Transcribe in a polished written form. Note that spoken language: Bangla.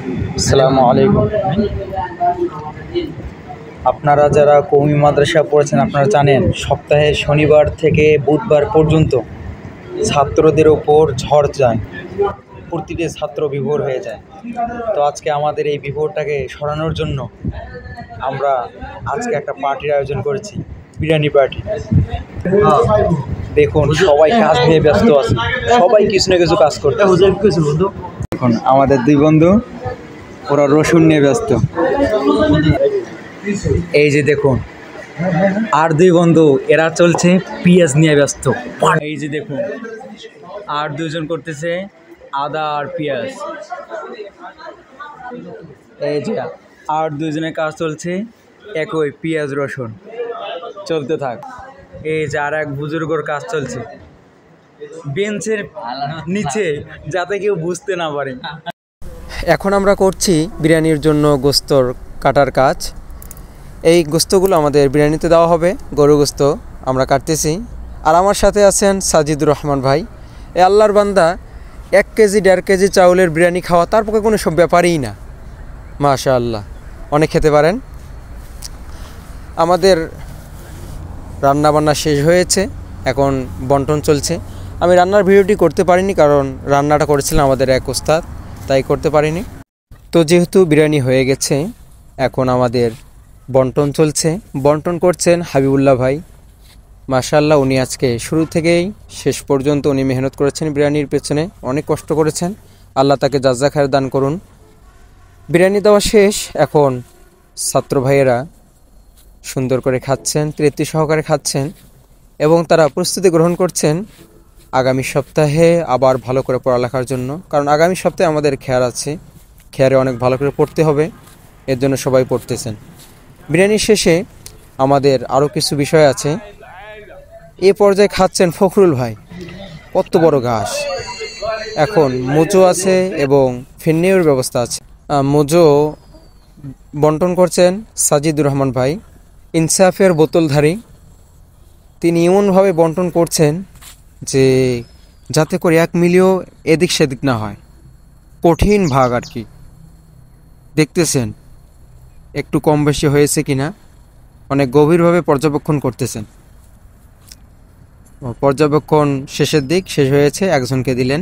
আসসালামু আলাইকুম। আপনারা যারা কওমি মাদ্রাসা পড়েছেন আপনারা জানেন সপ্তাহে শনিবার থেকে বুধবার পর্যন্ত ছাত্রদের ওপর ঝড় যায়, প্রতিটি ছাত্র বিভোর হয়ে যায়। তো আজকে আমাদের এই বিভোরটাকে সরানোর জন্য আমরা আজকে একটা পার্টির আয়োজন করেছি, বিরিয়ানি পার্টি। দেখুন সবাই কাজ নিয়ে ব্যস্ত আছে, সবাই কিছু না কিছু কাজ করছে। দেখুন আমাদের দুই বন্ধু, ওরা রসুন নিয়ে ব্যস্ত। এই যে দেখুন আর দুই বন্ধু, এরা চলছে পেঁয়াজ নিয়ে ব্যস্ত। এই যে দেখুন আর দুজন করতেছে আদা আর পেঁয়াজ। এই যে আর দুজনের কাজ চলছে একই পেঁয়াজ রসুন, চলতে থাক। এই যে আর এক বুজুর্গর কাজ চলছে বেঞ্চের নিচে, যাতে কেউ বুঝতে না পারে। এখন আমরা করছি বিরিয়ানির জন্য গোস্তর কাটার কাজ। এই গোস্তগুলো আমাদের বিরিয়ানিতে দেওয়া হবে, গরু গোস্ত আমরা কাটতেছি। আর আমার সাথে আছেন সাজিদুর রহমান ভাই। এই আল্লাহর বান্দা 1 কেজি 1.5 কেজি চাউলের বিরিয়ানি খাওয়া তার পক্ষে কোনো সব ব্যাপারই না। মাশাআল্লাহ, অনেক খেতে পারেন। আমাদের রান্নাবান্না শেষ হয়েছে, এখন বন্টন চলছে। আমি রান্নার ভিডিওটি করতে পারিনি, কারণ রান্নাটা করেছিলাম আমাদের এক ওস্তাদ, তাই করতে পারিনি। তো যেহেতু বিরিয়ানি হয়ে গেছে, এখন আমাদের বন্টন চলছে। বন্টন করছেন হাবিবুল্লাহ ভাই। মাশাআল্লাহ, উনি আজকে শুরু থেকেই শেষ পর্যন্ত উনি মেহনত করেছেন বিরিয়ানির পেছনে, অনেক কষ্ট করেছেন। আল্লাহ তাকে জাযা খায়ের দান করুন। বিরিয়ানি দেওয়া শেষ, এখন ছাত্র ভাইয়েরা সুন্দর করে খাচ্ছেন, তৃপ্তি সহকারে খাচ্ছেন এবং তারা প্রস্তুতি গ্রহণ করছেন আগামী সপ্তাহে আবার ভালো করে পড়ালেখার জন্য। কারণ আগামী সপ্তাহে আমাদের খেয়ার আছে, খেয়ারে অনেক ভালো করে পড়তে হবে, এর জন্য সবাই পড়তেছেন। বিরিয়ানির শেষে আমাদের আরও কিছু বিষয় আছে। এ পর্যায়ে খাচ্ছেন ফখরুল ভাই, কত বড় ঘাস। এখন মোজো আছে এবং ফিন্নির ব্যবস্থা আছে। মোজো বন্টন করছেন সাজিদুর রহমান ভাই, ইনসাফের বোতলধারী। তিনি এমনভাবে বন্টন করছেন যে যাতে করে 1 মিলিও এদিক সেদিক না হয়, কঠিন ভাগ আর কি। দেখতেছেন একটু কম বেশি হয়েছে কিনা, অনেক গভীরভাবে পর্যবেক্ষণ করতেছেন। পর্যবেক্ষণ শেষের দিক, শেষ হয়েছে, একজনকে দিলেন।